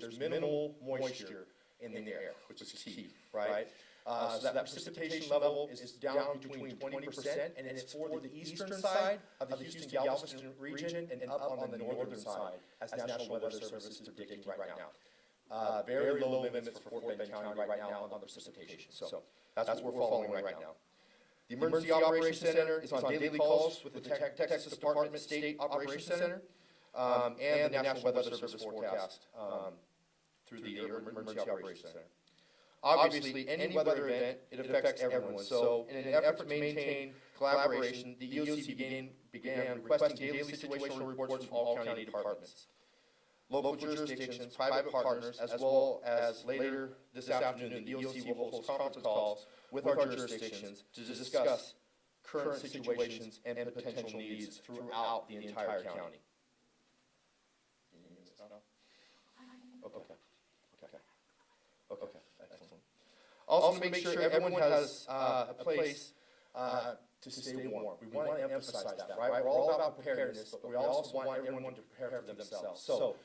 there's minimal moisture in the air, which is key, right? So that precipitation level is down between 20%, and it's for the eastern side of the Houston-Galveston region and up on the northern side, as National Weather Service is predicting right now. Very low limits for Fort Bend County right now on the precipitation. So that's what we're following right now. The Emergency Operations Center is on daily calls with the Texas Department State Operations Center and the National Weather Service forecast through the Emergency Operations Center. Obviously, any weather event, it affects everyone. So in an effort to maintain collaboration, the EOC began requesting daily situational reports from all county departments, local jurisdictions, private partners, as well as later this afternoon, the EOC will host conference calls with our jurisdictions to discuss current situations and potential needs throughout the entire county. Okay, excellent. Also, to make sure everyone has a place to stay warm. We want to emphasize that, right? We're all about preparedness, but we also want everyone to prepare for themselves. So,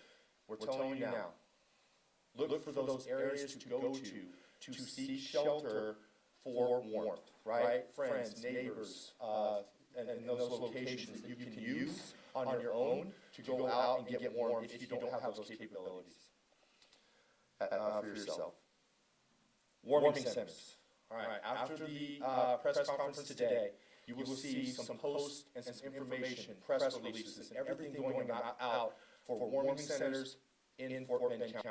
we're telling you now, look for those areas to go to seek shelter for warmth, right? Friends, neighbors, and those locations that you can use on your own to go out and get warm if you don't have those capabilities for yourself. Warming centers. All right, after the press conference today, you will see some posts and some information, press releases, and everything going out for warming centers in Fort Bend County.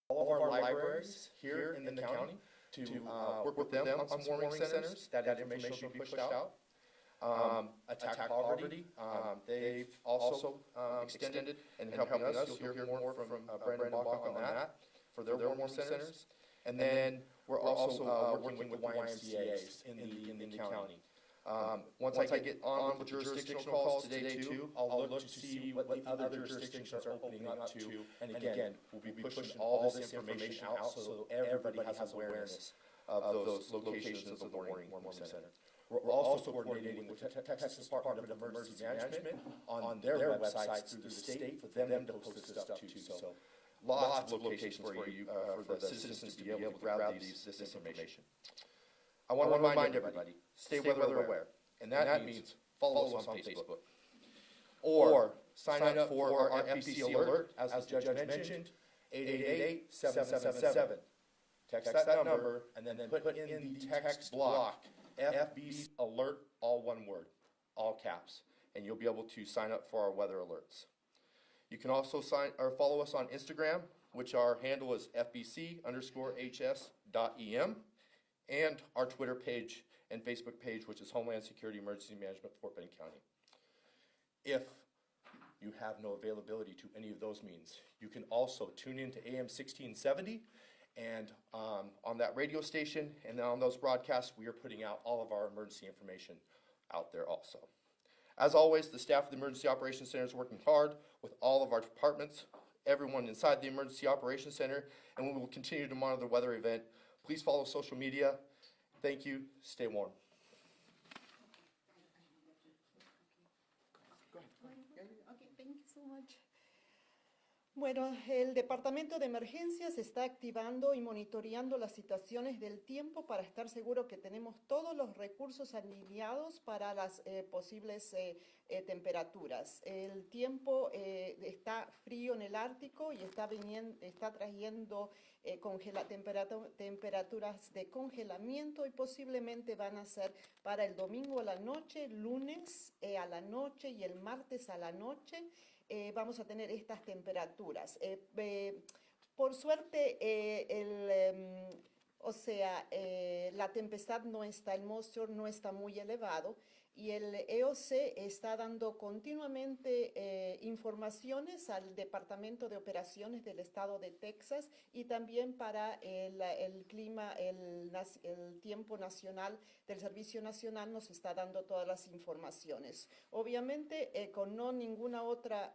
All of our libraries here in the county to work with them on some warming centers. That information will be pushed out. Attack Poverty, they've also extended and helping us. You'll hear more from Brandon Bach on that for their warming centers. And then we're also working with the YMCAs in the county. Once I get on with jurisdictional calls today too, I'll look to see what the other jurisdictions are opening up to. And again, we'll be pushing all this information out so everybody has awareness of those locations of the warming center. We're also coordinating with the Texas Department of Emergency Management on their websites through the state for them to post this stuff too. So lots of locations for you, for the citizens to be able to grab this information. I want to remind everybody, stay weather aware, and that means follow us on Facebook. Or sign up for our FBC alert, as the judge mentioned, 888-7777. Text that number, and then put in the text block, FBC alert, all one word, all caps, and you'll be able to sign up for our weather alerts. You can also follow us on Instagram, which our handle is FBC_HS.EM, and our Twitter page and Facebook page, which is Homeland Security Emergency Management, Fort Bend County. If you have no availability to any of those means, you can also tune in to AM 1670, and on that radio station and on those broadcasts, we are putting out all of our emergency information out there also. As always, the staff of the Emergency Operations Center is working hard with all of our departments, everyone inside the Emergency Operations Center, and we will continue to monitor the weather event. Please follow social media. Thank you. Stay warm. Okay, thank you so much. Bueno, el Departamento de Emergencias está activando y monitoreando las situaciones del tiempo para estar seguro que tenemos todos los recursos alineados para las posibles temperaturas. El tiempo está frío en el Ártico y está trayendo temperaturas de congelamiento y posiblemente van a ser para el domingo a la noche, lunes a la noche y el martes a la noche. Vamos a tener estas temperaturas. Por suerte, la tempestad no está, el moisture no está muy elevado y el EOC está dando continuamente informaciones al Departamento de Operaciones del Estado de Texas y también para el clima, el tiempo nacional del Servicio Nacional nos está dando todas las informaciones. Obviamente, con ninguna otra,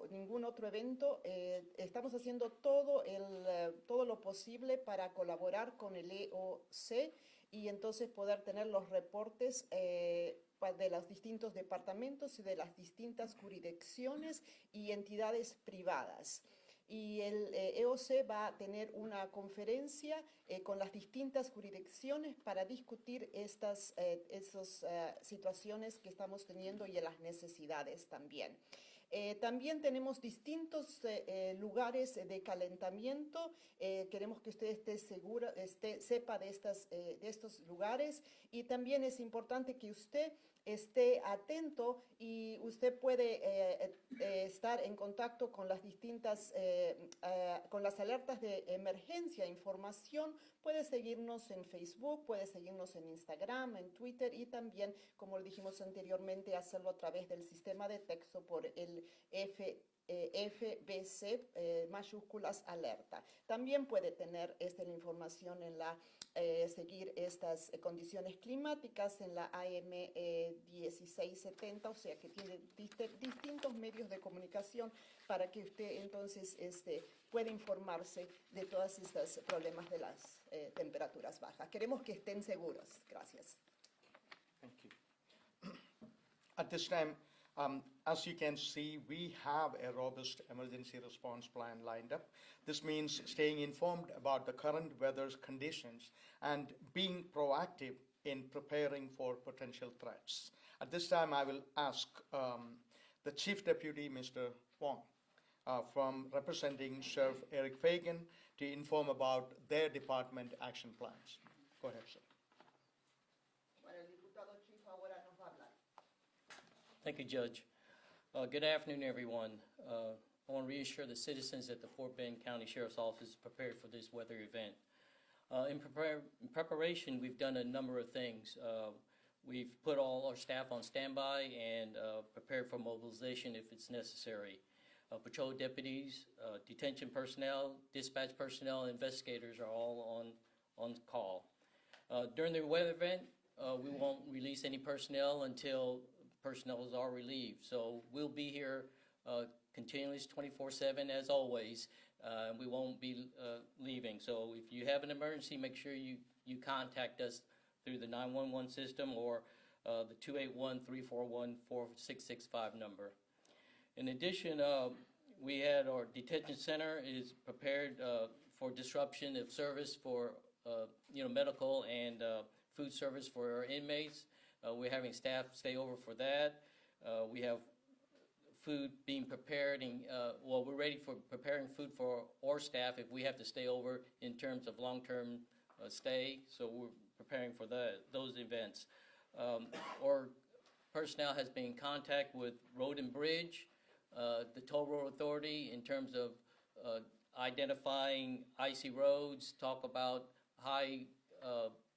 ningún otro evento, estamos haciendo todo lo posible para colaborar con el EOC y entonces poder tener los reportes de los distintos departamentos y de las distintas jurisdicciones y entidades privadas. Y el EOC va a tener una conferencia con las distintas jurisdicciones para discutir esas situaciones que estamos teniendo y las necesidades también. También tenemos distintos lugares de calentamiento. Queremos que usted sepa de estos lugares, y también es importante que usted esté atento y usted puede estar en contacto con las distintas, con las alertas de emergencia, información. Puede seguirnos en Facebook, puede seguirnos en Instagram, en Twitter, y también, como lo dijimos anteriormente, hacerlo a través del sistema de texto por el FBC mayúsculas alerta. También puede tener la información en seguir estas condiciones climáticas en la AM 1670, o sea que tiene distintos medios de comunicación para que usted entonces pueda informarse de todos estos problemas de las temperaturas bajas. Queremos que estén seguros. Gracias. Thank you. At this time, as you can see, we have a robust emergency response plan lined up. This means staying informed about the current weather conditions and being proactive in preparing for potential threats. At this time, I will ask the Chief Deputy, Mr. Wong, from representing Sheriff Eric Fagan, to inform about their department action plans. Go ahead, sir. Thank you, Judge. Good afternoon, everyone. I want to reassure the citizens that the Fort Bend County Sheriff's Office is prepared for this weather event. In preparation, we've done a number of things. We've put all our staff on standby and prepared for mobilization if it's necessary. Patrol deputies, detention personnel, dispatch personnel, and investigators are all on call. During the weather event, we won't release any personnel until personnel is all relieved. So we'll be here continuously 24/7 as always. We won't be leaving. So if you have an emergency, make sure you contact us through the 911 system or the 281-341-4665 number. In addition, we had our detention center is prepared for disruption of service for medical and food service for our inmates. We're having staff stay over for that. We have food being prepared, and we're ready for preparing food for our staff if we have to stay over in terms of long-term stay. So we're preparing for those events. Our personnel has been in contact with Road and Bridge, the Toll Road Authority, in terms of identifying icy roads, talk about high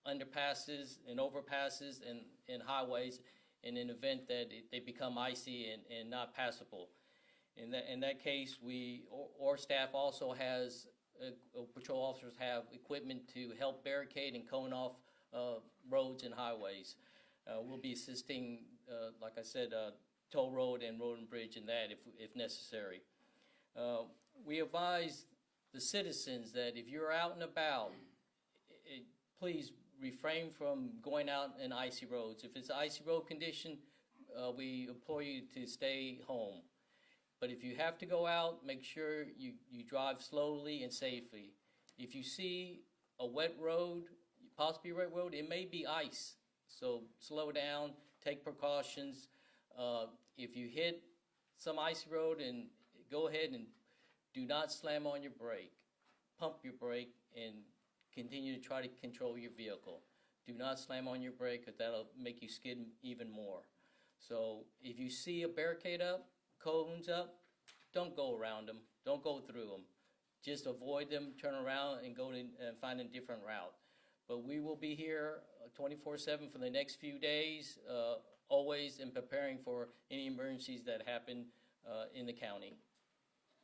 underpasses and overpasses and highways in an event that they become icy and not passable. In that case, our staff also has, patrol officers have equipment to help barricade and cone off roads and highways. We'll be assisting, like I said, Toll Road and Road and Bridge in that if necessary. We advise the citizens that if you're out and about, please refrain from going out in icy roads. If it's an icy road condition, we implore you to stay home. But if you have to go out, make sure you drive slowly and safely. If you see a wet road, possibly a wet road, it may be ice. So slow down, take precautions. If you hit some icy road, and go ahead and do not slam on your brake. Pump your brake and continue to try to control your vehicle. Do not slam on your brake, because that'll make you skid even more. So if you see a barricade up, cones up, don't go around them. Don't go through them. Just avoid them, turn around, and go and find a different route. But we will be here 24/7 for the next few days, always in preparing for any emergencies that happen in the county.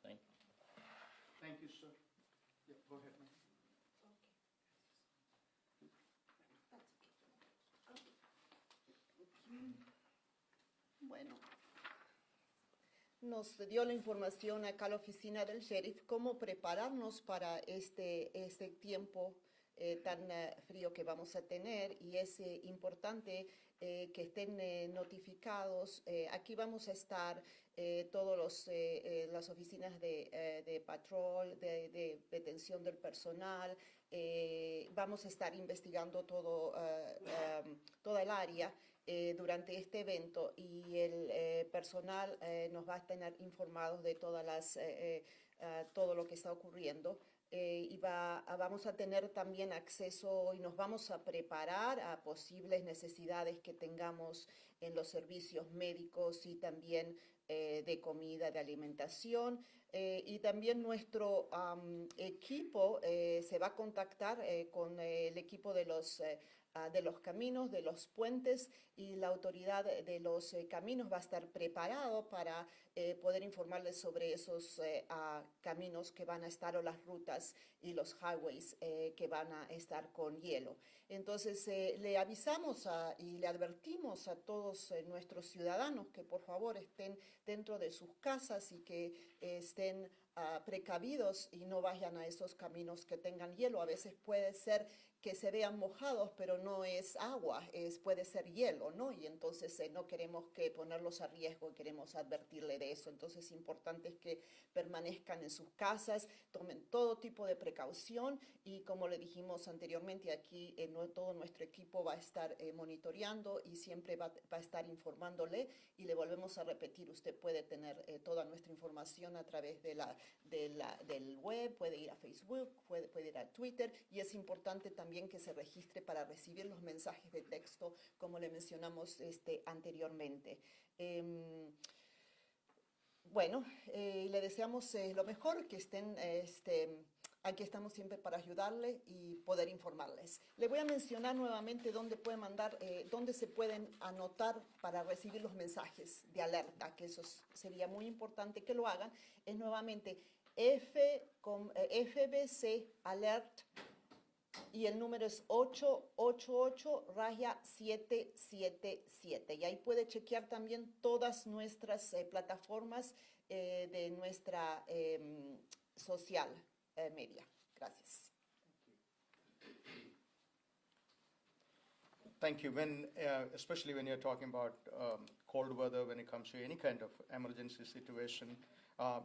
Thank you. Thank you, sir. Yeah, go ahead, ma'am. Bueno, nos dio la información acá a la oficina del sheriff cómo prepararnos para este tiempo tan frío que vamos a tener, y es importante que estén notificados. Aquí vamos a estar todas las oficinas de patrol, de detención del personal. Vamos a estar investigando toda el área durante este evento, y el personal nos va a tener informados de todo lo que está ocurriendo. Y vamos a tener también acceso y nos vamos a preparar a posibles necesidades que tengamos en los servicios médicos y también de comida, de alimentación. Y también nuestro equipo se va a contactar con el equipo de los caminos, de los puentes, y la autoridad de los caminos va a estar preparado para poder informarles sobre esos caminos que van a estar, o las rutas y los highways que van a estar con hielo. Entonces le avisamos y le advertimos a todos nuestros ciudadanos que por favor estén dentro de sus casas y que estén precavidos y no vayan a esos caminos que tengan hielo. A veces puede ser que se vean mojados, pero no es agua, puede ser hielo, ¿no? Y entonces no queremos ponerlos a riesgo, queremos advertirle de eso. Entonces es importante que permanezcan en sus casas, tomen todo tipo de precaución, y como le dijimos anteriormente, aquí todo nuestro equipo va a estar monitoreando y siempre va a estar informándole, y le volvemos a repetir, usted puede tener toda nuestra información a través del web, puede ir a Facebook, puede ir a Twitter, y es importante también que se registre para recibir los mensajes de texto, como le mencionamos anteriormente. Bueno, le deseamos lo mejor, que estén, aquí estamos siempre para ayudarle y poder informarles. Le voy a mencionar nuevamente dónde pueden mandar, dónde se pueden anotar para recibir los mensajes de alerta, que eso sería muy importante que lo hagan. Es nuevamente FBC Alert, y el número es 888-777. Y ahí puede chequear también todas nuestras plataformas de nuestra social media. Gracias. Thank you. Especially when you're talking about cold weather, when it comes to any kind of emergency situation,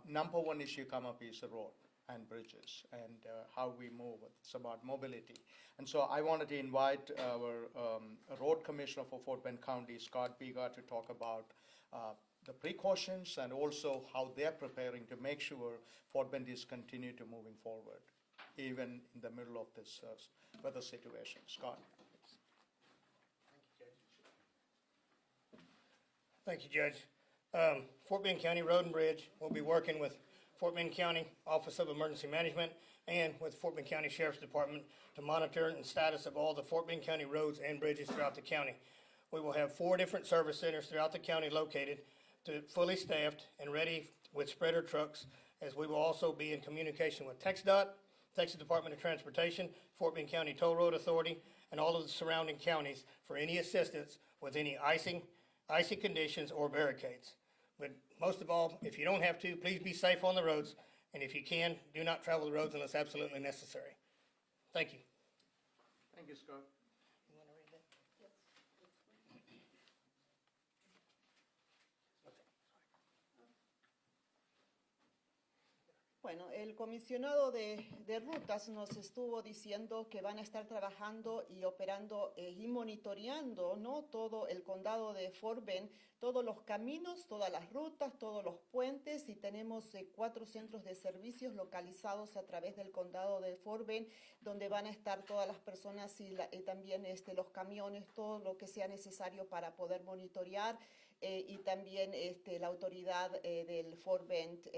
number one issue come up is the road and bridges and how we move. It's about mobility. And so I wanted to invite our road commissioner for Fort Bend County, Scott Biga, to talk about the precautions and also how they're preparing to make sure Fort Bend is continue to moving forward, even in the middle of this weather situation. Scott. Thank you, Judge. Fort Bend County Road and Bridge will be working with Fort Bend County Office of Emergency Management and with Fort Bend County Sheriff's Department to monitor the status of all the Fort Bend County roads and bridges throughout the county. We will have 4 different service centers throughout the county located, fully staffed and ready with spreader trucks, as we will also be in communication with TxDOT, Texas Department of Transportation, Fort Bend County Toll Road Authority, and all of the surrounding counties for any assistance with any icy conditions or barricades. But most of all, if you don't have to, please be safe on the roads, and if you can, do not travel the roads unless absolutely necessary. Thank you. Thank you, Scott. You want to read that? Bueno, el comisionado de rutas nos estuvo diciendo que van a estar trabajando y operando y monitoreando, ¿no?, todo el condado de Fort Bend, todos los caminos, todas las rutas, todos los puentes, y tenemos 4 centros de servicios localizados a través del condado de Fort Bend, donde van a estar todas las personas y también los camiones, todo lo que sea necesario para poder monitorear. Y también la autoridad del Fort Bend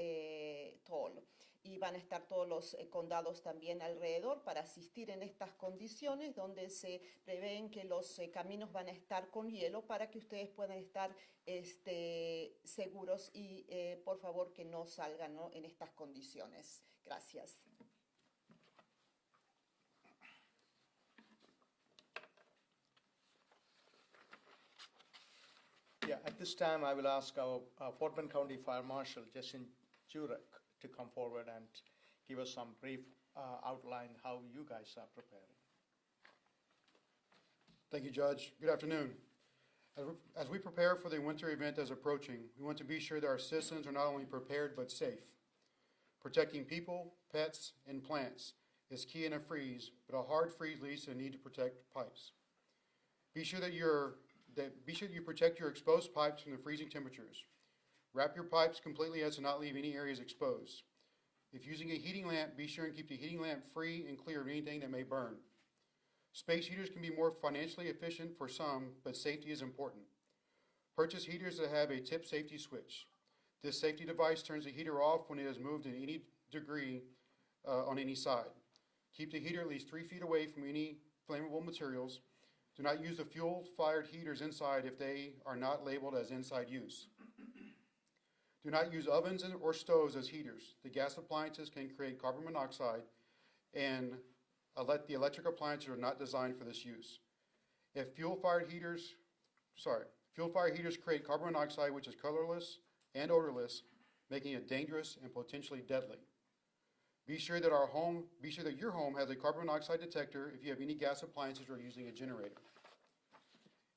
Toll. Y van a estar todos los condados también alrededor para asistir en estas condiciones, donde se prevén que los caminos van a estar con hielo para que ustedes puedan estar seguros y por favor que no salgan, ¿no?, en estas condiciones. Gracias. Yeah, at this time, I will ask our Fort Bend County Fire Marshal, Justin Jurek, to come forward and give us some brief outline how you guys are preparing. Thank you, Judge. Good afternoon. As we prepare for the winter event that's approaching, we want to be sure that our citizens are not only prepared but safe. Protecting people, pets, and plants is key in a freeze, but a hard freeze leads to the need to protect pipes. Be sure that you protect your exposed pipes from the freezing temperatures. Wrap your pipes completely as to not leave any areas exposed. If using a heating lamp, be sure and keep the heating lamp free and clear of anything that may burn. Space heaters can be more financially efficient for some, but safety is important. Purchase heaters that have a tip safety switch. This safety device turns the heater off when it is moved in any degree on any side. Keep the heater at least 3 feet away from any flammable materials. Do not use the fuel-fired heaters inside if they are not labeled as inside use. Do not use ovens or stoves as heaters. The gas appliances can create carbon monoxide, and the electric appliances are not designed for this use. If fuel-fired heaters create carbon monoxide, which is colorless and odorless, making it dangerous and potentially deadly. Be sure that your home has a carbon monoxide detector if you have any gas appliances or using a generator.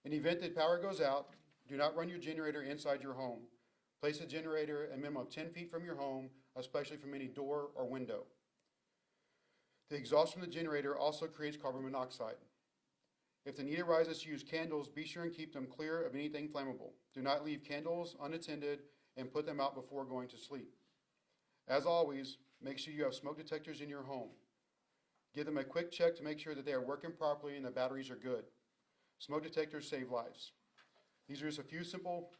In the event that power goes out, do not run your generator inside your home. Place a generator a minimum of 10 feet from your home, especially from any door or window. The exhaust from the generator also creates carbon monoxide. If the need arises to use candles, be sure and keep them clear of anything flammable. Do not leave candles unattended and put them out before going to sleep. As always, make sure you have smoke detectors in your home. Give them a quick check to make sure that they are working properly and the batteries are good. Smoke detectors save lives. These are just a few simple,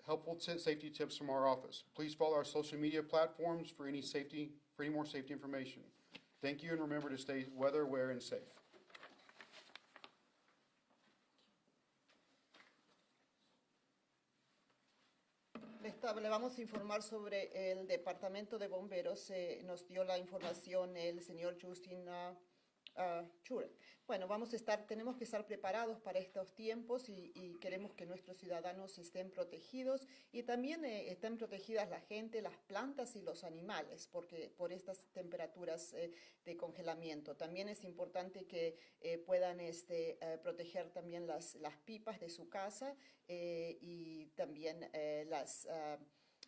helpful safety tips from our office. Please follow our social media platforms for any more safety information. Thank you, and remember to stay weather aware and safe. Le vamos a informar sobre el Departamento de Bomberos. Nos dio la información el señor Justin Chure. Bueno, tenemos que estar preparados para estos tiempos y queremos que nuestros ciudadanos estén protegidos y también estén protegidas la gente, las plantas y los animales, porque por estas temperaturas de congelamiento. También es importante que puedan proteger también las pipas de su casa y también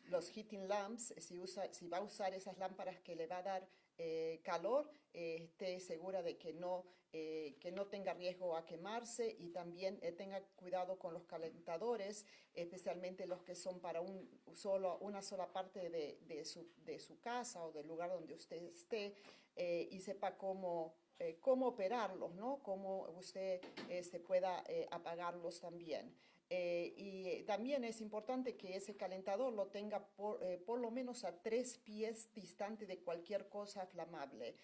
los heating lamps. Si va a usar esas lámparas que le va a dar calor, esté segura de que no tenga riesgo a quemarse y también tenga cuidado con los calentadores, especialmente los que son para una sola parte de su casa o del lugar donde usted esté, y sepa cómo operarlos, ¿no? Cómo usted pueda apagarlos también. Y también es importante que ese calentador lo tenga por lo menos a 3 pies distante de cualquier cosa flamable.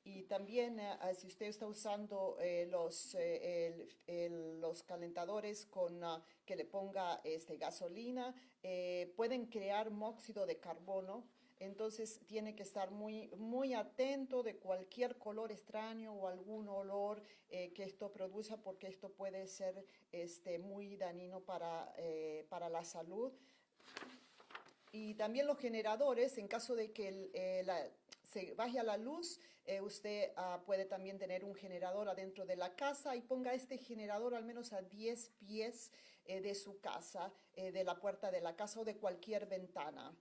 Y también si usted está usando los calentadores que le ponga gasolina, pueden crear monóxido de carbono. Entonces tiene que estar muy, muy atento de cualquier color extraño o algún olor que esto produzca, porque esto puede ser muy dañino para la salud. Y también los generadores, en caso de que se baje la luz, usted puede también tener un generador adentro de la casa y ponga este generador al menos a 10 pies de su casa, de la puerta de la casa o de cualquier ventana.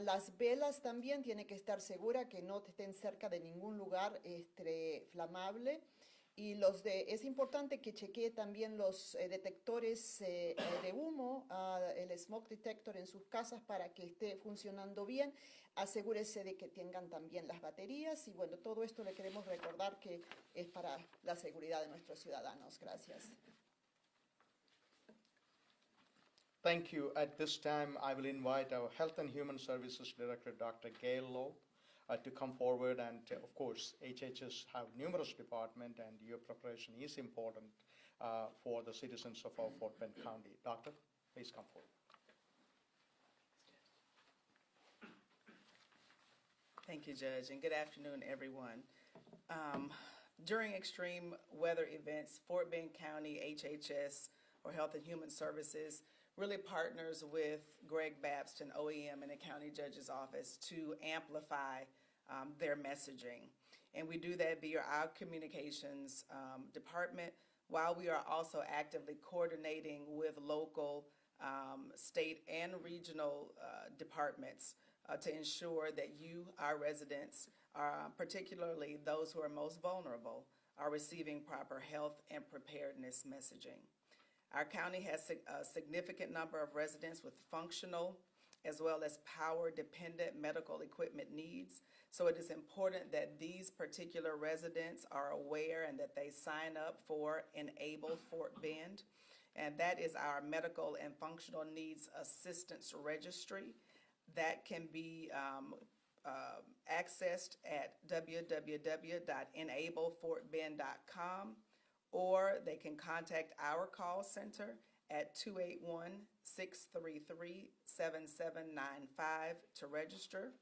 Las velas también tiene que estar segura que no estén cerca de ningún lugar flamable. Y es importante que chequee también los detectores de humo, el smoke detector en sus casas para que esté funcionando bien. Asegúrese de que tengan también las baterías. Y bueno, todo esto le queremos recordar que es para la seguridad de nuestros ciudadanos. Gracias. Thank you. At this time, I will invite our Health and Human Services Director, Dr. Gail Lowe, to come forward. And of course, HHS have numerous departments, and your preparation is important for the citizens of our Fort Bend County. Doctor, please come forward. Thank you, Judge, and good afternoon, everyone. During extreme weather events, Fort Bend County HHS, or Health and Human Services, really partners with Greg Babston, OEM, and the County Judge's Office to amplify their messaging. And we do that via our communications department, while we are also actively coordinating with local, state, and regional departments to ensure that you, our residents, particularly those who are most vulnerable, are receiving proper health and preparedness messaging. Our county has a significant number of residents with functional as well as power-dependent medical equipment needs. So it is important that these particular residents are aware and that they sign up for Enable Fort Bend. And that is our medical and functional needs assistance registry that can be accessed at www.enablefortbend.com, or they can contact our call center at 281-633-7795 to register.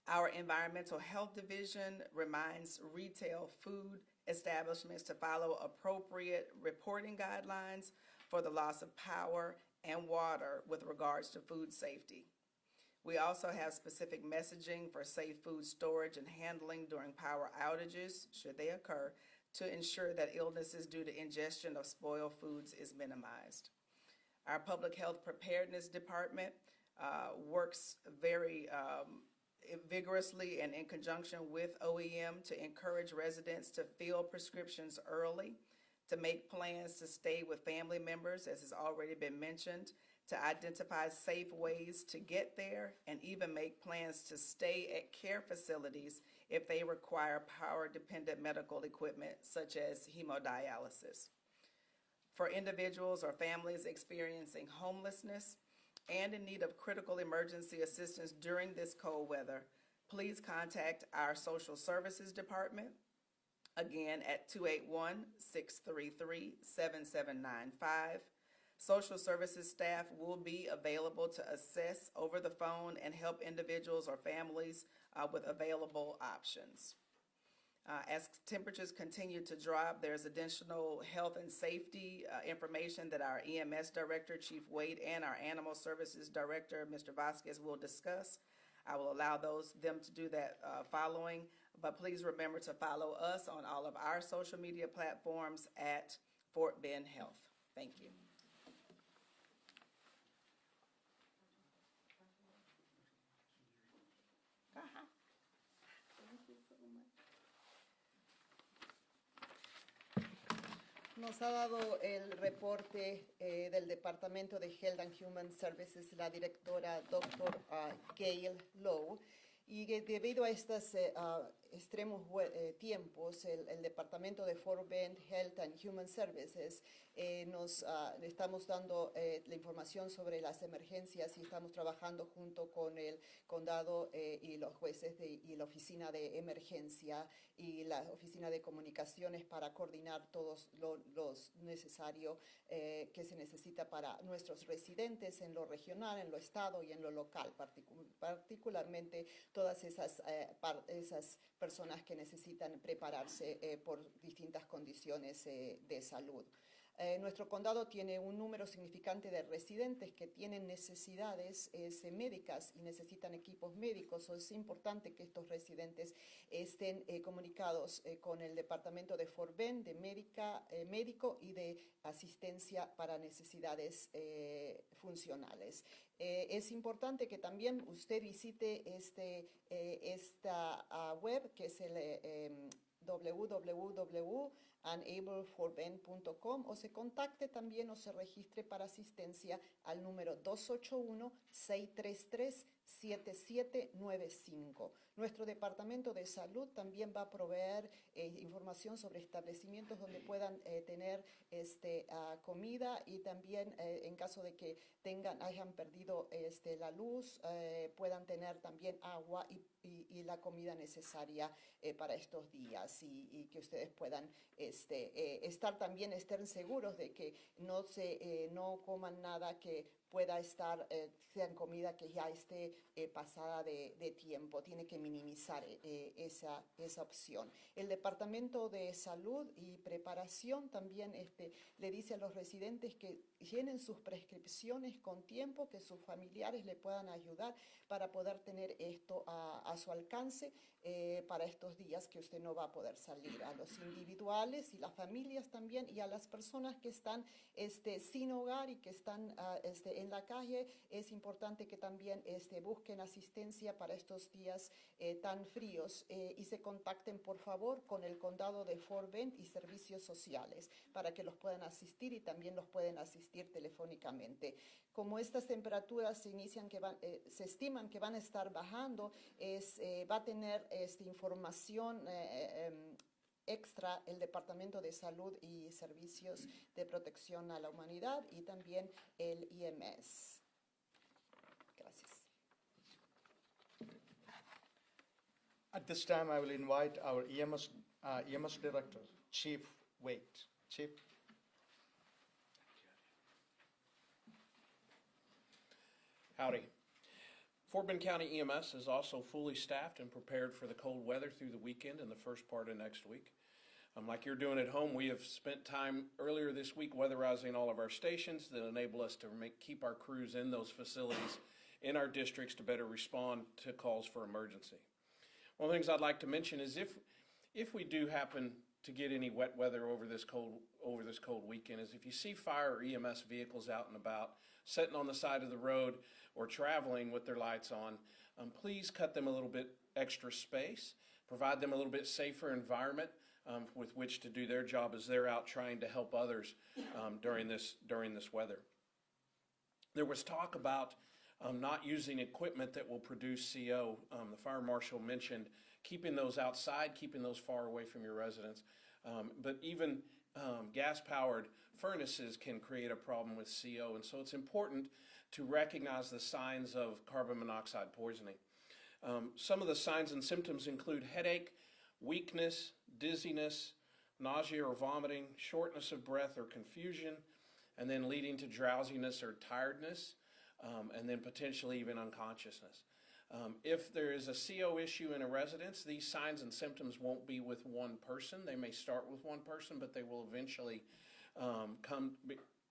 Our Environmental Health Division reminds retail food establishments to follow appropriate reporting guidelines for the loss of power and water with regards to food safety. We also have specific messaging for safe food storage and handling during power outages, should they occur, to ensure that illnesses due to ingestion of spoiled foods is minimized. Our Public Health Preparedness Department works very vigorously and in conjunction with OEM to encourage residents to fill prescriptions early, to make plans to stay with family members, as has already been mentioned, to identify safe ways to get there, and even make plans to stay at care facilities if they require power-dependent medical equipment such as hemodialysis. For individuals or families experiencing homelessness and in need of critical emergency assistance during this cold weather, please contact our Social Services Department, again at 281-633-7795. Social services staff will be available to assess over the phone and help individuals or families with available options. As temperatures continue to drop, there's additional health and safety information that our EMS Director, Chief Wade, and our Animal Services Director, Mr. Vasquez, will discuss. I will allow them to do that following, but please remember to follow us on all of our social media platforms at Fort Bend Health. Thank you. Nos ha dado el reporte del Departamento de Health and Human Services la directora Dr. Gail Lowe, y debido a estos extremos tiempos, el Departamento de Fort Bend Health and Human Services nos estamos dando la información sobre las emergencias, y estamos trabajando junto con el condado y los jueces y la oficina de emergencia y la oficina de comunicaciones para coordinar todos los necesario que se necesita para nuestros residentes en lo regional, en lo estado y en lo local, particularmente todas esas personas que necesitan prepararse por distintas condiciones de salud. Nuestro condado tiene un número significante de residentes que tienen necesidades médicas y necesitan equipos médicos. Es importante que estos residentes estén comunicados con el departamento de Fort Bend de médico y de asistencia para necesidades funcionales. Es importante que también usted visite esta web, que es el www.enablefortbend.com, o se contacte también o se registre para asistencia al número 281-633-7795. Nuestro Departamento de Salud también va a proveer información sobre establecimientos donde puedan tener comida, y también en caso de que hayan perdido la luz, puedan tener también agua y la comida necesaria para estos días, y que ustedes puedan estén seguros de que no coman nada que pueda estar, sean comida que ya esté pasada de tiempo. Tiene que minimizar esa opción. El Departamento de Salud y Preparación también le dice a los residentes que llenen sus prescripciones con tiempo, que sus familiares le puedan ayudar para poder tener esto a su alcance para estos días que usted no va a poder salir. A los individuales y las familias también, y a las personas que están sin hogar y que están en la calle, es importante que también busquen asistencia para estos días tan fríos y se contacten por favor con el condado de Fort Bend y servicios sociales para que los puedan asistir y también los pueden asistir telefónicamente. Como estas temperaturas se estiman que van a estar bajando, va a tener información extra el Departamento de Salud y Servicios de Protección a la Humanidad y también el IMS. Gracias. At this time, I will invite our EMS Director, Chief Waite. Chief. Howdy. Fort Bend County EMS is also fully staffed and prepared for the cold weather through the weekend and the first part of next week. Like you're doing at home, we have spent time earlier this week weatherizing all of our stations that enable us to keep our crews in those facilities in our districts to better respond to calls for emergency. One of the things I'd like to mention is if we do happen to get any wet weather over this cold weekend, is if you see fire or EMS vehicles out and about, sitting on the side of the road or traveling with their lights on, please cut them a little bit extra space, provide them a little bit safer environment with which to do their job as they're out trying to help others during this weather. There was talk about not using equipment that will produce CO. The fire marshal mentioned keeping those outside, keeping those far away from your residence. But even gas-powered furnaces can create a problem with CO, and so it's important to recognize the signs of carbon monoxide poisoning. Some of the signs and symptoms include headache, weakness, dizziness, nausea or vomiting, shortness of breath or confusion, and then leading to drowsiness or tiredness, and then potentially even unconsciousness. If there is a CO issue in a residence, these signs and symptoms won't be with one person. They may start with one person, but they will eventually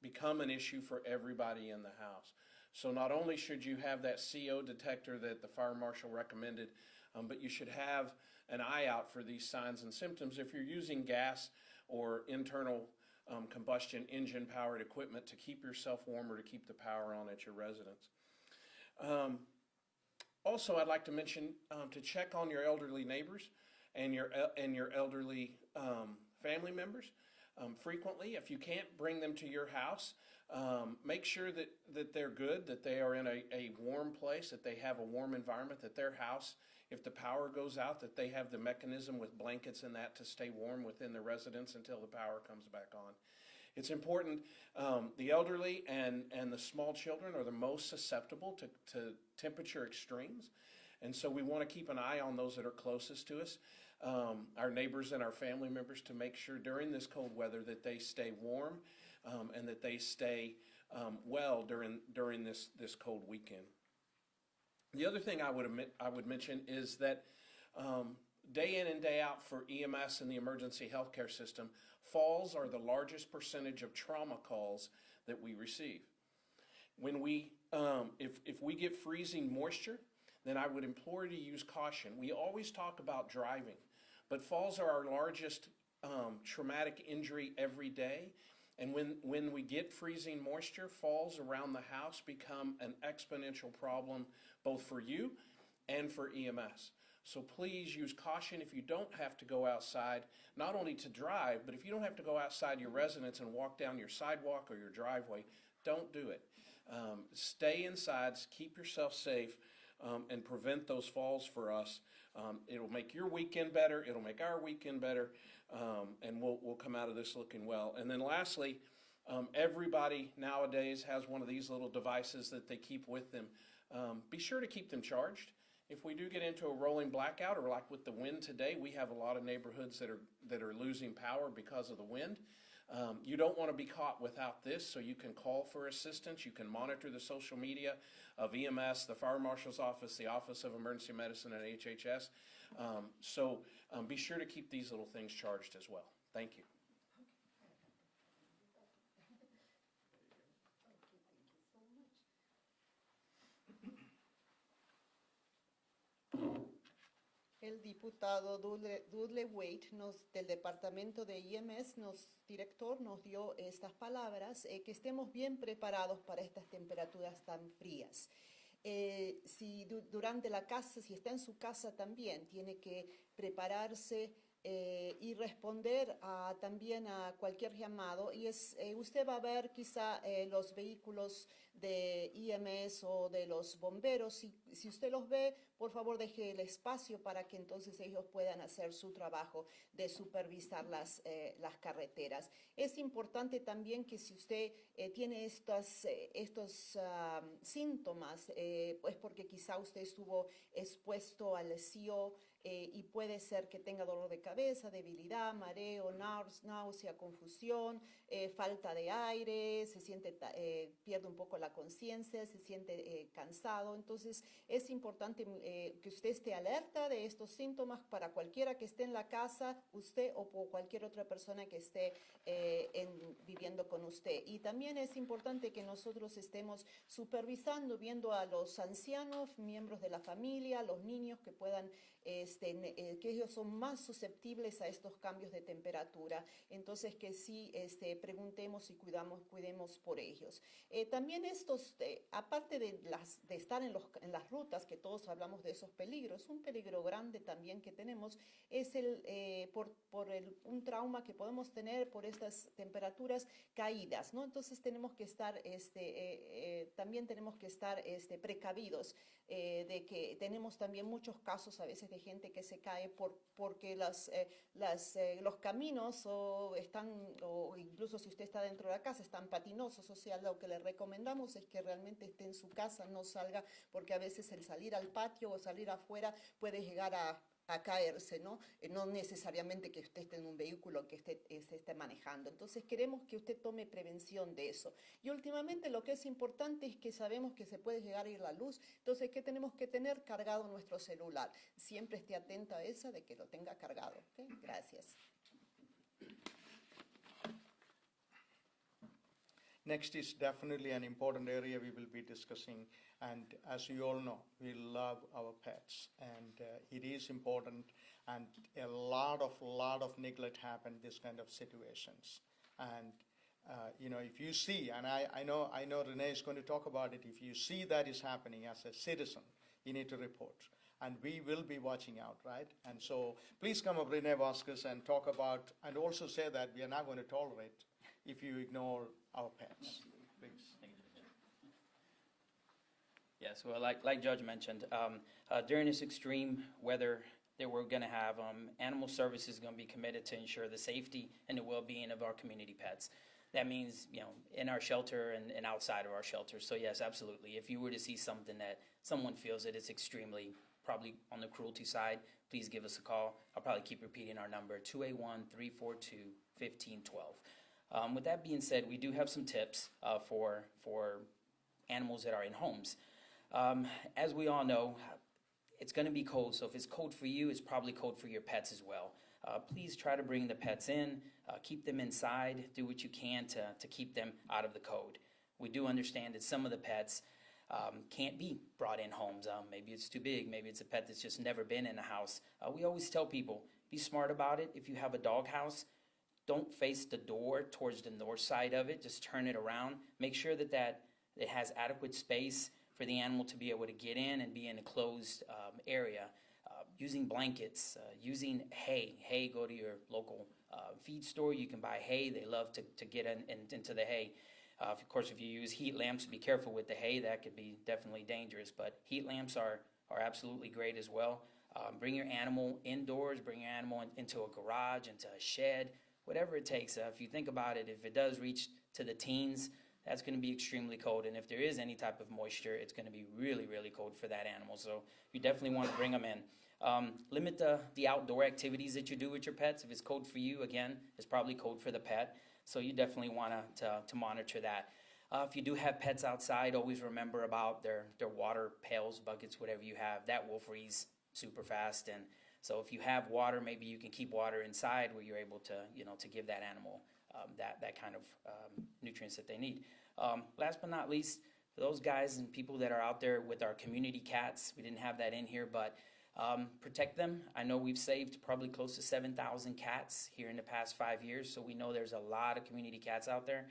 become an issue for everybody in the house. So not only should you have that CO detector that the fire marshal recommended, but you should have an eye out for these signs and symptoms if you're using gas or internal combustion engine powered equipment to keep yourself warm or to keep the power on at your residence. Also, I'd like to mention to check on your elderly neighbors and your elderly family members frequently. If you can't bring them to your house, make sure that they're good, that they are in a warm place, that they have a warm environment, that their house, if the power goes out, that they have the mechanism with blankets and that to stay warm within the residence until the power comes back on. It's important. The elderly and the small children are the most susceptible to temperature extremes, and so we want to keep an eye on those that are closest to us, our neighbors and our family members, to make sure during this cold weather that they stay warm and that they stay well during this cold weekend. The other thing I would mention is that day in and day out for EMS and the emergency healthcare system, falls are the largest percentage of trauma calls that we receive. When if we get freezing moisture, then I would implore you to use caution. We always talk about driving, but falls are our largest traumatic injury every day. And when we get freezing moisture, falls around the house become an exponential problem both for you and for EMS. So please use caution if you don't have to go outside, not only to drive, but if you don't have to go outside your residence and walk down your sidewalk or your driveway, don't do it. Stay inside, keep yourself safe, and prevent those falls for us. It'll make your weekend better, it'll make our weekend better, and we'll come out of this looking well. And then lastly, everybody nowadays has one of these little devices that they keep with them. Be sure to keep them charged. If we do get into a rolling blackout, or like with the wind today, we have a lot of neighborhoods that are losing power because of the wind. You don't want to be caught without this, so you can call for assistance. You can monitor the social media of EMS, the Fire Marshal's Office, the Office of Emergency Medicine, and HHS. Be sure to keep these little things charged as well. Thank you. El diputado Dudley Wade del departamento de IMS, director, nos dio estas palabras, que estemos bien preparados para estas temperaturas tan frías. Si durante la casa, si está en su casa también, tiene que prepararse y responder también a cualquier llamado. Y usted va a ver quizá los vehículos de IMS o de los bomberos. Si usted los ve, por favor deje el espacio para que entonces ellos puedan hacer su trabajo de supervisar las carreteras. Es importante también que si usted tiene estos síntomas, pues porque quizá usted estuvo expuesto al CO, y puede ser que tenga dolor de cabeza, debilidad, mareo, náusea, confusión, falta de aire, pierde un poco la conciencia, se siente cansado. Entonces es importante que usted esté alerta de estos síntomas para cualquiera que esté en la casa, usted o cualquier otra persona que esté viviendo con usted. Y también es importante que nosotros estemos supervisando, viendo a los ancianos, miembros de la familia, los niños que puedan que ellos son más susceptibles a estos cambios de temperatura. Entonces que sí preguntemos y cuidemos por ellos. También aparte de estar en las rutas, que todos hablamos de esos peligros, un peligro grande también que tenemos es un trauma que podemos tener por estas temperaturas caídas, ¿no? Entonces tenemos que estar, también tenemos que estar precavidos de que tenemos también muchos casos a veces de gente que se cae porque los caminos o incluso si usted está dentro de la casa están patinosos. O sea, lo que le recomendamos es que realmente esté en su casa, no salga, porque a veces el salir al patio o salir afuera puede llegar a caerse, ¿no? No necesariamente que usted esté en un vehículo que se esté manejando. Entonces queremos que usted tome prevención de eso. Y últimamente lo que es importante es que sabemos que se puede llegar a ir la luz. Entonces, ¿qué tenemos que tener? Cargado nuestro celular. Siempre esté atenta a esa de que lo tenga cargado. ¿Okay? Gracias. Next is definitely an important area we will be discussing, and as you all know, we love our pets, and it is important, and a lot of neglect happen in this kind of situations. And if you see, and I know Renee is going to talk about it, if you see that is happening as a citizen, you need to report. And we will be watching out, right? And so please come up, Renee Vasquez, and talk about, and also say that we are not going to tolerate if you ignore our pets. Please. Yes, well, like Judge mentioned, during this extreme weather that we're going to have, Animal Services is going to be committed to ensure the safety and the well-being of our community pets. That means, in our shelter and outside of our shelter. So yes, absolutely. If you were to see something that someone feels that it's extremely, probably on the cruelty side, please give us a call. I'll probably keep repeating our number, 281-342-1512. With that being said, we do have some tips for animals that are in homes. As we all know, it's going to be cold, so if it's cold for you, it's probably cold for your pets as well. Please try to bring the pets in, keep them inside, do what you can to keep them out of the cold. We do understand that some of the pets can't be brought in homes. Maybe it's too big, maybe it's a pet that's just never been in a house. We always tell people, be smart about it. If you have a dog house, don't face the door towards the north side of it, just turn it around. Make sure that it has adequate space for the animal to be able to get in and be in a closed area. Using blankets, using hay. Go to your local feed store. You can buy hay. They love to get into the hay. Of course, if you use heat lamps, be careful with the hay. That could be definitely dangerous. But heat lamps are absolutely great as well. Bring your animal indoors. Bring your animal into a garage, into a shed, whatever it takes. If you think about it, if it does reach to the teens, that's going to be extremely cold. And if there is any type of moisture, it's going to be really, really cold for that animal. So you definitely want to bring them in. Limit the outdoor activities that you do with your pets. If it's cold for you, again, it's probably cold for the pet. So you definitely want to monitor that. If you do have pets outside, always remember about their water pails, buckets, whatever you have. That will freeze super fast. And so if you have water, maybe you can keep water inside where you're able to, to give that animal that kind of nutrients that they need. Last but not least, for those guys and people that are out there with our community cats, we didn't have that in here, but protect them. I know we've saved probably close to 7,000 cats here in the past 5 years, so we know there's a lot of community cats out there.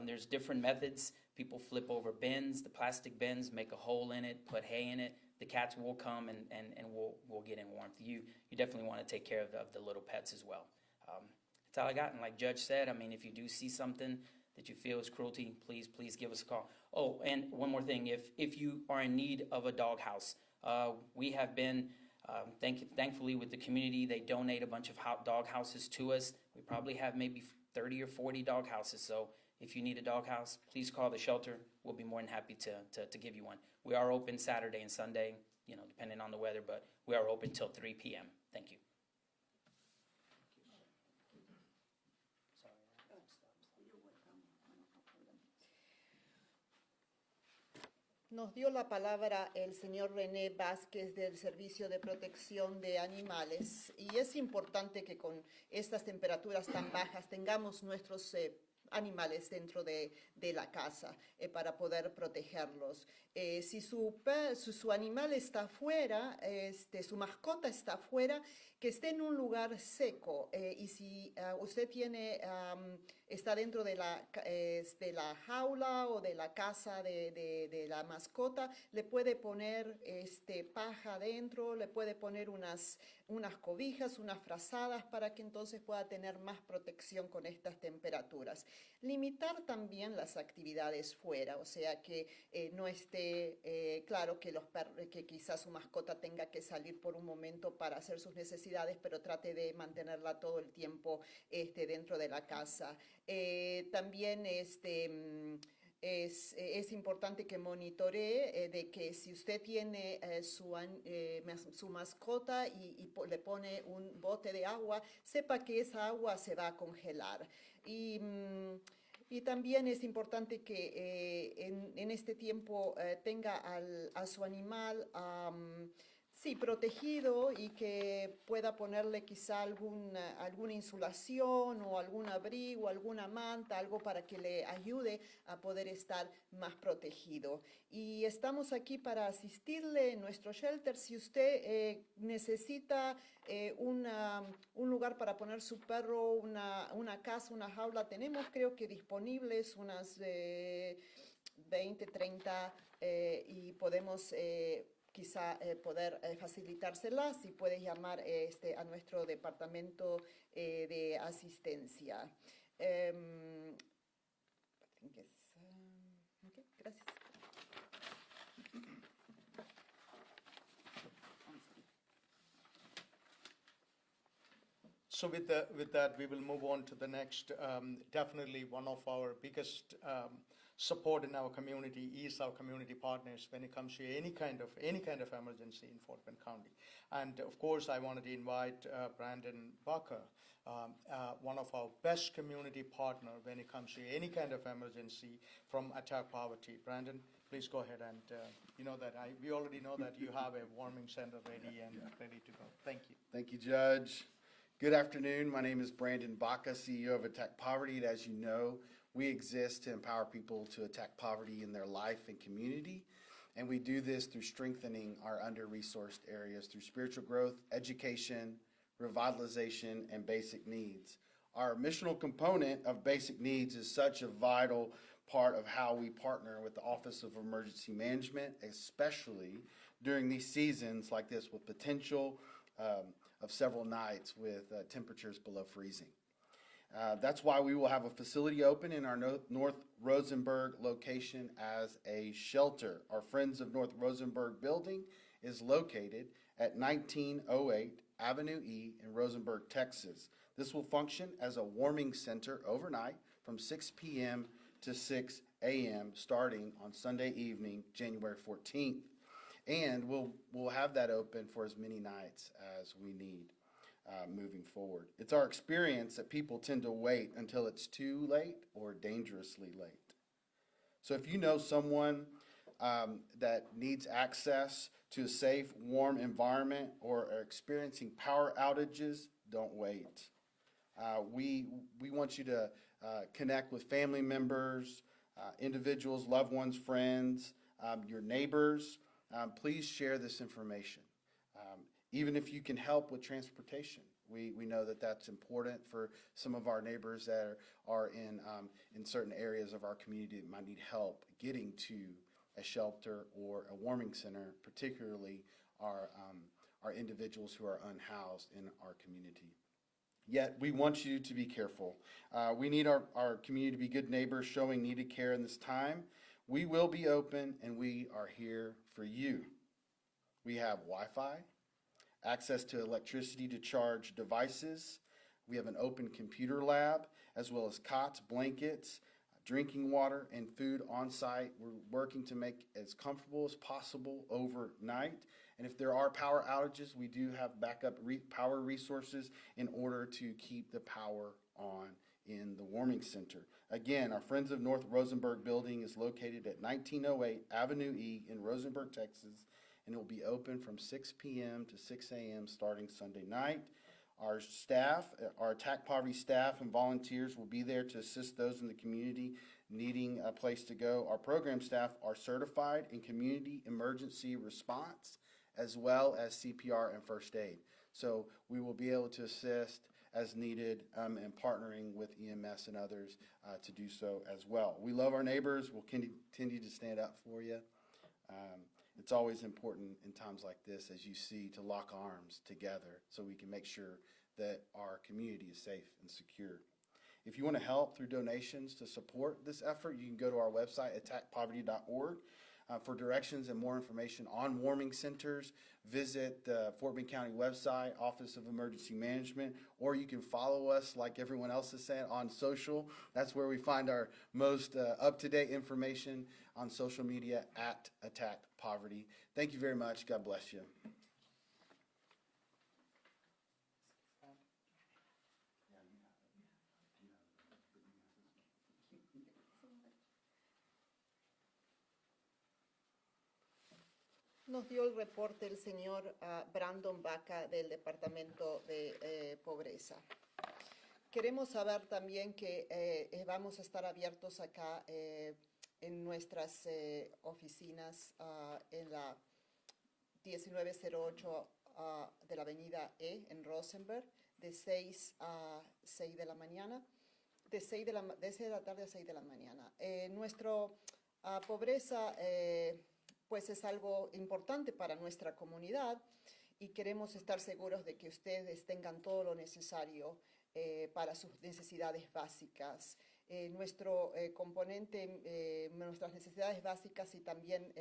There's different methods. People flip over bins, the plastic bins, make a hole in it, put hay in it. The cats will come and we'll get in warmth. You definitely want to take care of the little pets as well. That's all I got. And like Judge said, I mean, if you do see something that you feel is cruelty, please give us a call. Oh, and one more thing, if you are in need of a doghouse, we have been, thankfully with the community, they donate a bunch of dog houses to us. We probably have maybe 30 or 40 dog houses. So if you need a doghouse, please call the shelter. We'll be more than happy to give you one. We are open Saturday and Sunday, depending on the weather, but we are open till 3 p.m. Thank you. Nos dio la palabra el señor René Vázquez del Servicio de Protección de Animales y es importante que con estas temperaturas tan bajas tengamos nuestros animales dentro de la casa para poder protegerlos. Si su animal está afuera, su mascota está afuera, que esté en un lugar seco y si usted está dentro de la jaula o de la casa de la mascota, le puede poner paja adentro, le puede poner unas cobijas, unas frazadas para que entonces pueda tener más protección con estas temperaturas. Limitar también las actividades fuera, o sea que no esté claro que quizás su mascota tenga que salir por un momento para hacer sus necesidades, pero trate de mantenerla todo el tiempo dentro de la casa. También es importante que monitoree de que si usted tiene su mascota y le pone un bote de agua, sepa que esa agua se va a congelar. Y también es importante que en este tiempo tenga a su animal protegido y que pueda ponerle quizá alguna insulación o algún abrigo, alguna manta, algo para que le ayude a poder estar más protegido. Y estamos aquí para asistirle en nuestro shelter. Si usted necesita un lugar para poner su perro, una casa, una jaula, tenemos creo que disponibles unas 20, 30 y podemos quizá poder facilitárselas y puede llamar a nuestro departamento de asistencia. Okay, gracias. So with that, we will move on to the next. Definitely one of our biggest support in our community is our community partners when it comes to any kind of emergency in Fort Bend County. And of course, I wanted to invite Brandon Baca, one of our best community partner when it comes to any kind of emergency from Attack Poverty. Brandon, please go ahead and we already know that you have a warming center ready to go. Thank you. Thank you, Judge. Good afternoon. My name is Brandon Baca, CEO of Attack Poverty. And as you know, we exist to empower people to attack poverty in their life and community. And we do this through strengthening our under-resourced areas through spiritual growth, education, revitalization, and basic needs. Our missional component of basic needs is such a vital part of how we partner with the Office of Emergency Management, especially during these seasons like this with potential of several nights with temperatures below freezing. That's why we will have a facility open in our North Rosenberg location as a shelter. Our Friends of North Rosenberg building is located at 1908 Avenue E in Rosenberg, Texas. This will function as a warming center overnight from 6 p.m. to 6 a.m. starting on Sunday evening, January 14th. And we'll have that open for as many nights as we need. moving forward. It's our experience that people tend to wait until it's too late or dangerously late. So if you know someone that needs access to a safe, warm environment or are experiencing power outages, don't wait. We want you to connect with family members, individuals, loved ones, friends, your neighbors. Please share this information. Even if you can help with transportation. We know that that's important for some of our neighbors that are in certain areas of our community that might need help getting to a shelter or a warming center, particularly our individuals who are unhoused in our community. Yet we want you to be careful. We need our community to be good neighbors showing needed care in this time. We will be open and we are here for you. We have Wi-Fi, access to electricity to charge devices. We have an open computer lab, as well as cots, blankets, drinking water, and food on site. We're working to make it as comfortable as possible overnight. And if there are power outages, we do have backup power resources in order to keep the power on in the warming center. Again, our Friends of North Rosenberg building is located at 1908 Avenue E in Rosenberg, Texas, and it will be open from 6 p.m. to 6 a.m. starting Sunday night. Our staff, our Attack Poverty staff and volunteers will be there to assist those in the community needing a place to go. Our program staff are certified in community emergency response as well as CPR and first aid. So we will be able to assist as needed and partnering with EMS and others to do so as well. We love our neighbors. We'll continue to stand up for you. It's always important in times like this, as you see, to lock arms together so we can make sure that our community is safe and secure. If you want to help through donations to support this effort, you can go to our website, attackpoverty.org. For directions and more information on warming centers, visit the Fort Bend County website, Office of Emergency Management, or you can follow us, like everyone else is saying, on social. That's where we find our most up-to-date information on social media at Attack Poverty. Thank you very much. God bless you. Nos dio el reporte el señor Brandon Baca del Departamento de Pobreza. Queremos saber también que vamos a estar abiertos acá en nuestras oficinas en la 1908 de la avenida E en Rosenberg, de 6 a 6 de la mañana, de 6 de la tarde a 6 de la mañana. Nuestro pobreza pues es algo importante para nuestra comunidad y queremos estar seguros de que ustedes tengan todo lo necesario para sus necesidades básicas. Nuestro componente, nuestras necesidades básicas y también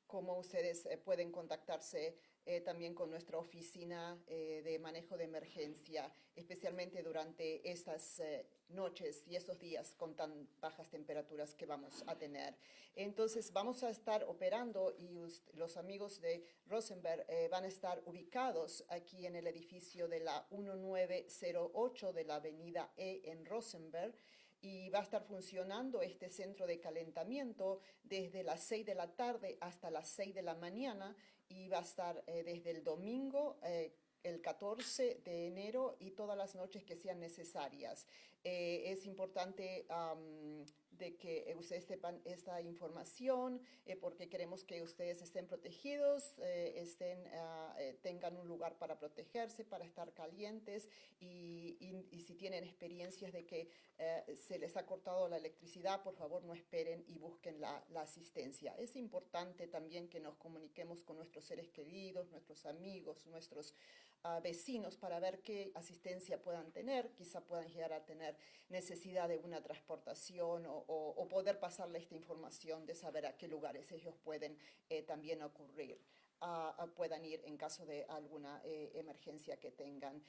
cómo ustedes pueden contactarse también con nuestra oficina de manejo de emergencia, especialmente durante estas noches y estos días con tan bajas temperaturas que vamos a tener. Entonces vamos a estar operando y los amigos de Rosenberg van a estar ubicados aquí en el edificio de la 1908 de la avenida E en Rosenberg. Y va a estar funcionando este centro de calentamiento desde las 6 de la tarde hasta las 6 de la mañana y va a estar desde el domingo, el 14 de enero y todas las noches que sean necesarias. Es importante de que ustedes sepan esta información porque queremos que ustedes estén protegidos, tengan un lugar para protegerse, para estar calientes y si tienen experiencias de que se les ha cortado la electricidad, por favor no esperen y busquen la asistencia. Es importante también que nos comuniquemos con nuestros seres queridos, nuestros amigos, nuestros vecinos para ver qué asistencia puedan tener. Quizá puedan llegar a tener necesidad de una transportación o poder pasarle esta información de saber a qué lugares ellos pueden también puedan ir en caso de alguna emergencia que tengan.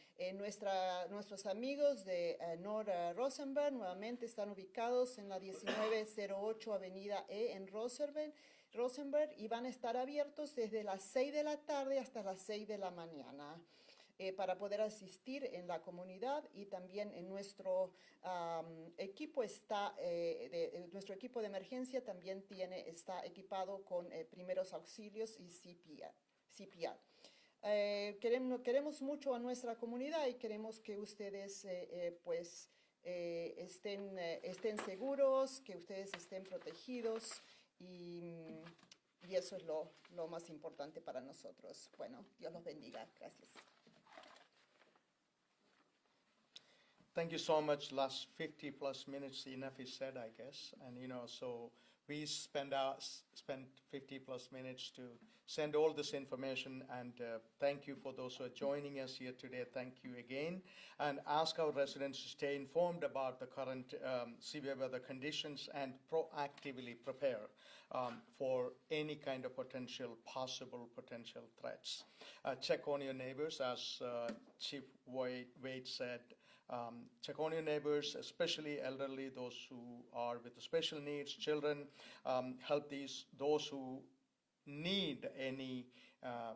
Nuestros amigos de North Rosenberg nuevamente están ubicados en la 1908 Avenida E en Rosenberg y van a estar abiertos desde las 6 de la tarde hasta las 6 de la mañana. para poder asistir en la comunidad, y también en nuestro equipo nuestro equipo de emergencia también está equipado con primeros auxilios y CPR. Queremos mucho a nuestra comunidad y queremos que ustedes estén seguros, que ustedes estén protegidos, y eso es lo más importante para nosotros. Bueno, Dios los bendiga. Gracias. Thank you so much. Last 50 plus minutes, enough is said, I guess. And so we spent 50 plus minutes to send all this information. And thank you for those who are joining us here today. Thank you again. And ask our residents to stay informed about the current severe weather conditions and proactively prepare for any kind of possible potential threats. Check on your neighbors, as Chief Wade said. Check on your neighbors, especially elderly, those who are with special needs, children. Help those who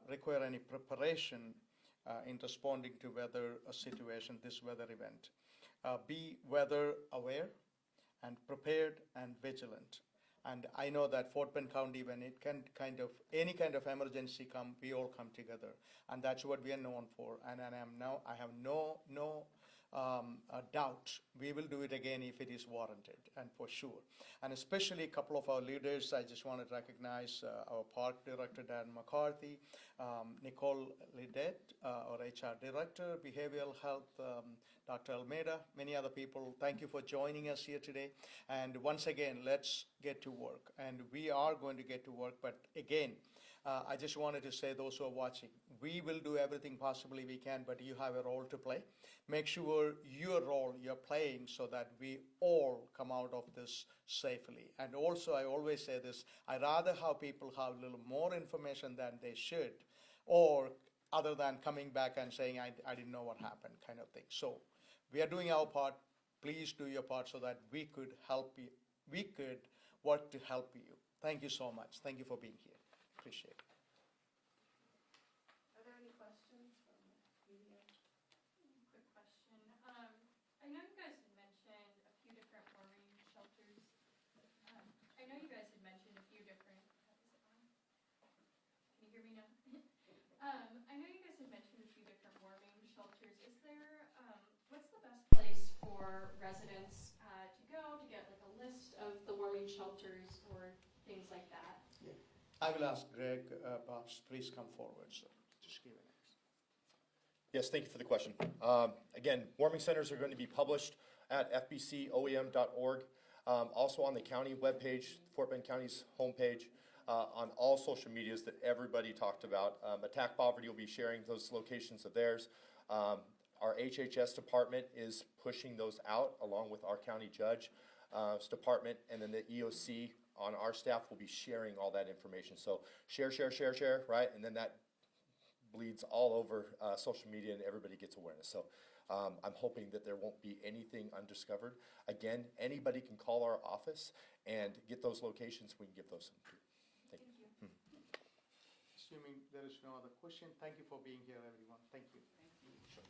require any preparation in responding to this weather event. Be weather aware and prepared and vigilant. And I know that Fort Bend County, when it can any kind of emergency come, we all come together, and that's what we are known for. And I have no doubt we will do it again if it is warranted, and for sure. And especially a couple of our leaders, I just want to recognize our Park Director, Dan McCarthy, Nicole Lidet, our HR Director, Behavioral Health, Dr. Almeida, many other people. Thank you for joining us here today. And once again, let's get to work. And we are going to get to work, but again, I just wanted to say, those who are watching, we will do everything possibly we can, but you have a role to play. Make sure your role you're playing so that we all come out of this safely. And also, I always say this, I'd rather have people have a little more information than they should, or other than coming back and saying, I didn't know what happened, kind of thing. So we are doing our part. Please do your part so that we could help you. We could work to help you. Thank you so much. Thank you for being here. Appreciate it. Are there any questions from the media? Quick question. I know you guys had mentioned a few different warming shelters. I know you guys had mentioned a few different. Can you hear me now? I know you guys had mentioned a few different warming shelters. Is there what's the best place for residents to go to get like a list of the warming shelters or things like that? Yeah. I will ask Greg, perhaps please come forward, sir. Just give it. Yes, thank you for the question. Again, warming centers are going to be published at fbcoem.org, also on the county webpage, Fort Bend County's homepage, on all social medias that everybody talked about. Attack Poverty will be sharing those locations of theirs. Our HHS department is pushing those out along with our county judge's department, and then the EOC on our staff will be sharing all that information. So share, right? And then that bleeds all over social media and everybody gets awareness. So I'm hoping that there won't be anything undiscovered. Again, anybody can call our office and get those locations. We can give those to you. Thank you. Assuming there is no other question, thank you for being here, everyone. Thank you. Sure.